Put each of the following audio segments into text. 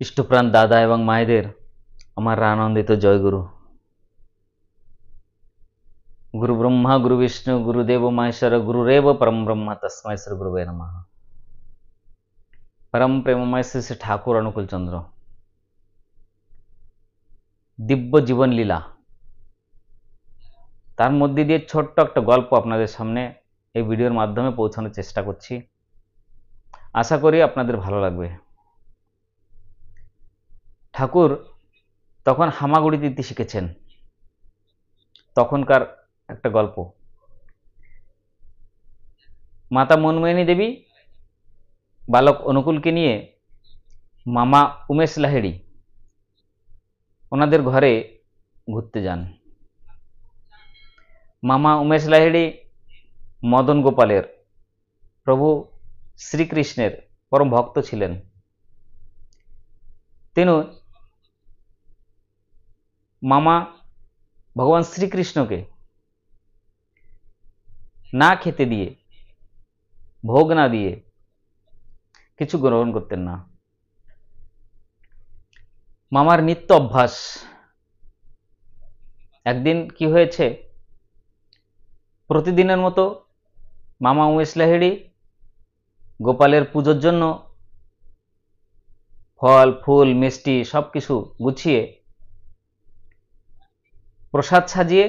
ইষ্টপ্রাণ দাদা এবং মায়েদের আমার আনন্দিত জয়গুরু। গুরু ব্রহ্মা গুরু বিষ্ণু গুরুদেব মহেশ্বর গুরুরেব परम ब्रह्म तस्मै श्री गुरुवे नमः। परम प्रेममय শ্রী শ্রী ঠাকুর অনুকূল চন্দ্র দিব্য জীবন লীলা, তার মধ্যে দিয়ে ছোট্ট একটা গল্প আপনাদের সামনে এই ভিডিওর মাধ্যমে পৌঁছানোর চেষ্টা করছি। আশা করি আপনাদের ভালো লাগবে। ঠাকুর তখন হামাগুড়ি দিতে শিখেছেন, তখনকার একটা গল্প। মাতা মনমোহিনী দেবী বালক অনুকূলকে নিয়ে মামা উমেশ লাহিড়ী ওনাদের ঘরে ঘুরতে যান। মামা উমেশ লাহিড়ী মদন গোপালের, প্রভু শ্রীকৃষ্ণের পরম ভক্ত ছিলেন। তিনি মামা ভগবান শ্রীকৃষ্ণকে না খেতে দিয়ে, ভোগ না দিয়ে কিছু গ্রহণ করতেন না। মামার নিত্য অভ্যাস। একদিন কি হয়েছে, প্রতিদিনের মতো মামা উমেশ লাহিড়ী গোপালের পুজোর জন্য ফল ফুল মিষ্টি সব কিছু গুছিয়ে প্রসাদ সাজিয়ে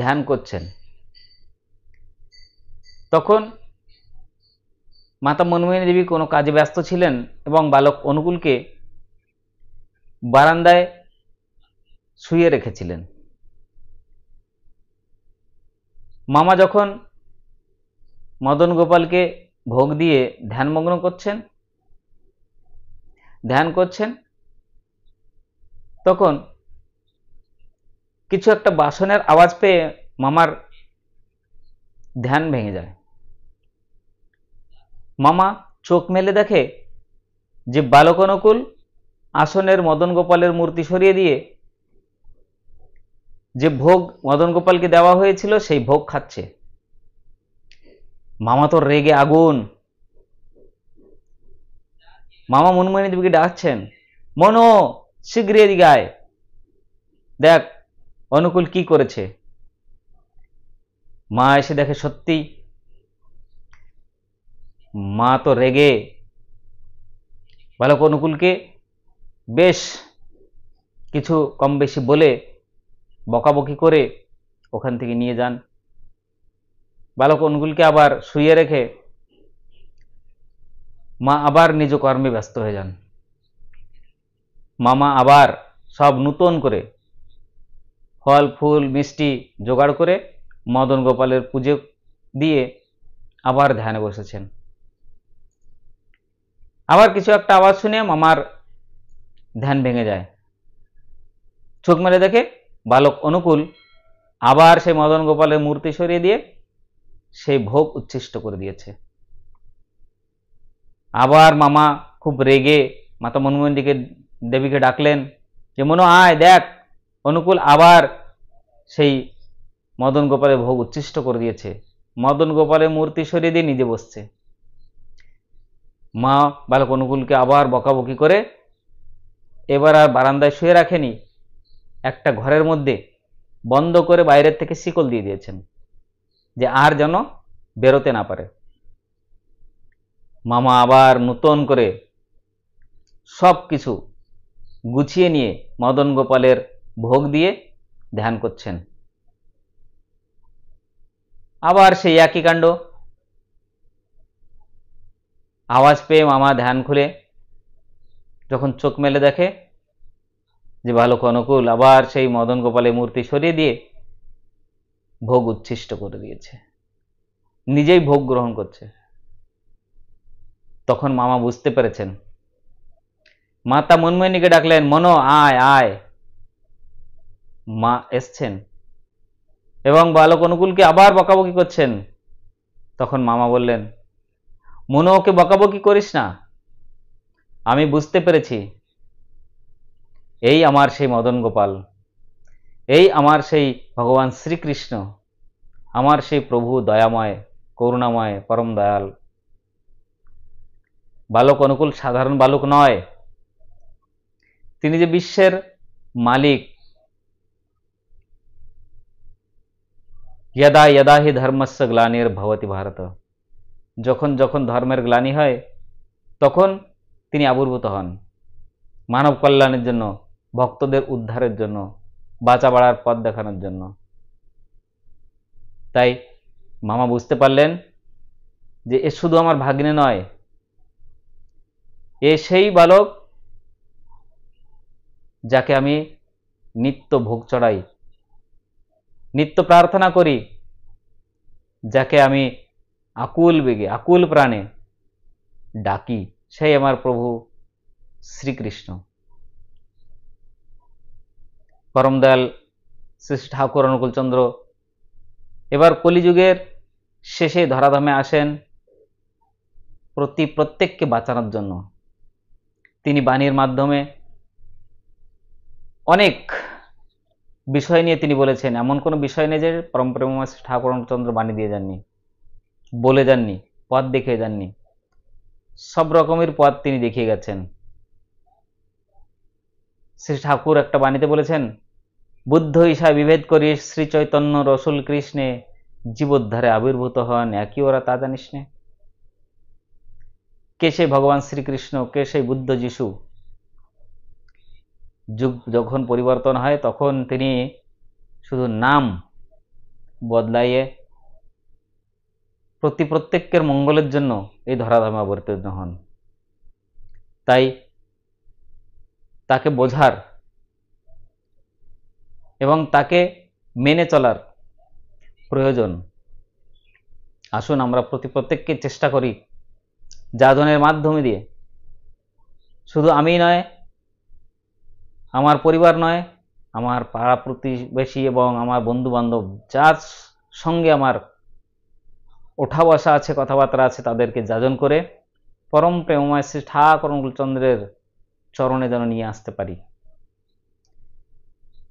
ধ্যান করছেন। তখন মাতা মনমোহিনী দেবী কোনো কাজে ব্যস্ত ছিলেন এবং বালক অনুকূলকে বারান্দায় শুয়ে রেখেছিলেন। মামা যখন মদন গোপালকে ভোগ দিয়ে ধ্যানমগ্ন ধ্যান করছেন, তখন কিছু একটা বাসনের আওয়াজ পেয়ে মামার ধ্যান ভেঙে যায়। মামা চোখ মেলে দেখে যে বালক অনুকূল আসনের মদন গোপালের মূর্তি সরিয়ে দিয়ে যে ভোগ মদন গোপালকে দেওয়া হয়েছিল সেই ভোগ খাচ্ছে। মামা তো রেগে আগুন। মামা মনমোহিনী দেবীকে ডাকছেন, মনো শীঘ্র এদিকে আয়, দেখ অনুকূল কি করেছে। মা এসে দেখে সত্যি মা তো রেগে বালক অনুকূলকে বেশ কিছু কম বেশি বলে বকাবকি করে ওখান থেকে নিয়ে যান। বালক অনুকূলকে আবার শুইয়ে রেখে মা আবার নিজ কর্মে ব্যস্ত হয়ে যান। মামা আবার সব নূতন করে ফল ফুল মিষ্টি জোগাড় করে মদন গোপালের পুজো দিয়ে আবার ধ্যানে বসেছেন। আবার কিছু একটা আওয়াজ শুনে মামার ধ্যান ভেঙে যায়। চোখ মেলে দেখে বালক অনুকূল আবার সেই মদন গোপালের মূর্তি সরিয়ে দিয়ে সেই ভোগ উচ্ছিষ্ট করে দিয়েছে। আবার মামা খুব রেগে মাতা মনমোহিনী দেবীকে ডাকলেন যে মনো আয়, দেখ অনুকূল আবার সেই মদন গোপালের ভোগ উচ্ছিষ্ট করে দিয়েছে। মদন গোপালের মূর্তি সরিয়ে দিয়ে নিজে বসছে। মা বালক অনুকূলকে আবার বকাবকি করে এবার আর বারান্দায় শুয়ে রাখেনি, একটা ঘরের মধ্যে বন্ধ করে বাইরের থেকে শিকল দিয়ে দিয়েছেন যে আর যেন বেরোতে না পারে। মামা আবার নূতন করে সব কিছু গুছিয়ে নিয়ে মদন গোপালের ভোগ দিয়ে ধ্যান করছেন। আবার সেই একই কাণ্ড। আওয়াজ পেয়ে মামা ধ্যান খুলে যখন চোখ মেলে দেখে যে বালক অনুকূল আবার সেই মদন গোপালের মূর্তি সরিয়ে দিয়ে ভোগ উচ্ছিষ্ট করে দিয়েছে, নিজেই ভোগ গ্রহণ করছে। তখন মামা বুঝতে পেরেছেন। মাতা মনমোহিনীকে ডাকলেন, মনো আয় আয়। মা এসছেন এবং বালক অনুকূলকে আবার বকাবকি করছেন। তখন মামা বললেন, মনো ওকে বকাবকি করিস না, আমি বুঝতে পেরেছি এই আমার সেই মদন গোপাল, এই আমার সেই ভগবান শ্রীকৃষ্ণ, আমার সেই প্রভু দয়াময় করুণাময় পরম দয়াল। বালক অনুকূল সাধারণ বালক নয়, তিনি যে বিশ্বের মালিক। यदा यदा हि धर्मस्य ग्लानिर्भवति भारत, যখন যখন ধর্মের গ্লানি হয় তখন তিনি আবির্ভূত হন মানব কল্যাণের জন্য, ভক্তদের উদ্ধারের জন্য, বাঁচা বাড়ার পথ দেখানোর জন্য। তাই মামা বুঝতে পারলেন যে এ শুধু আমার ভাগ্নে নয়, এ সেই বালক যাকে আমি নিত্য ভোগ চড়াই, নিত্য প্রার্থনা করি, যাকে আমি আকুল বেগে আকুল প্রাণে ডাকি, সেই আমার প্রভু শ্রীকৃষ্ণ। পরম দয়াল শ্রী ঠাকুর অনুকূলচন্দ্র এবার কলিযুগের শেষে ধরাধামে আসেন প্রত্যেককে বাঁচানোর জন্য। তিনি বাণীর মাধ্যমে অনেক বিষয় নিয়ে তিনি বলেছেন, এমন কোনো বিষয় নেই যে পরম প্রেমময় শ্রী ঠাকুর অনুকূলচন্দ্র বাণী দিয়ে যাননি, বলে যাননি, পথ দেখিয়ে যাননি। সব রকমের পথ তিনি দেখিয়ে গেছেন। শ্রী ঠাকুর একটা বাণীতে বলেছেন, বুদ্ধ ঈশা বিভেদ করি শ্রী চৈতন্য রসুল কৃষ্ণে, জীবোদ্ধারে আবির্ভূত হন একই ওরা তা জানিস নে। কে সেই ভগবান শ্রীকৃষ্ণ, কে সেই বুদ্ধ যিশু? যুগ যখন পরিবর্তন হয় তখন তিনি শুধু নাম বদলাইয়ে প্রত্যেকের মঙ্গলের জন্য এই ধরাধামে অবতীর্ণ হন। তাই তাকে বোঝার এবং তাকে মেনে চলার প্রয়োজন। আসুন আমরা প্রত্যেককে চেষ্টা করি যাজনের মাধ্যমে দিয়ে, শুধু আমি নয়, আমার পরিবার নয়, আমার পাড়া প্রতিবেশী এবং আমার বন্ধু বান্ধব যার সঙ্গে আমার ওঠা বসা আছে, কথাবার্তা আছে, তাদেরকে যাজন করে পরম প্রেমময় শ্রী ঠাকুর অনুকূলচন্দ্রের চরণে যেন নিয়ে আসতে পারি।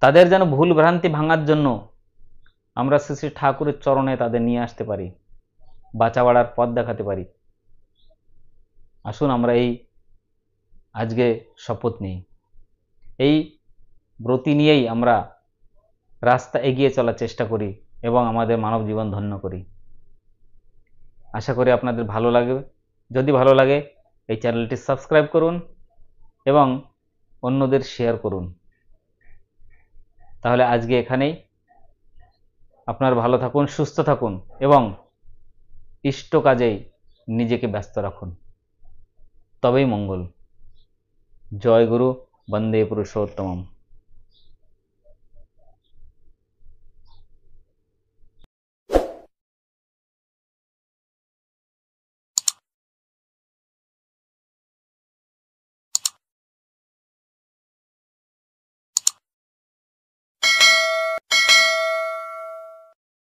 তাদের যেন ভুল ভ্রান্তি ভাঙার জন্য আমরা শ্রী শ্রী ঠাকুরের চরণে তাদের নিয়ে আসতে পারি, বাঁচা বাড়ার পথ দেখাতে পারি। আসুন আমরা এই আজকে শপথ নিই, এই ব্রতী নিয়েই আমরা রাস্তা এগিয়ে চলার চেষ্টা করি এবং আমাদের মানব জীবন ধন্য করি। আশা করি আপনাদের ভালো লাগবে। যদি ভালো লাগে এই চ্যানেলটি সাবস্ক্রাইব করুন এবং অন্যদের শেয়ার করুন। তাহলে আজকে এখানেই। আপনারা ভালো থাকুন, সুস্থ থাকুন এবং ইষ্ট কাজেই নিজেকে ব্যস্ত রাখুন, তবেই মঙ্গল। জয় গুরু, বন্দে পুরুষোত্তমম।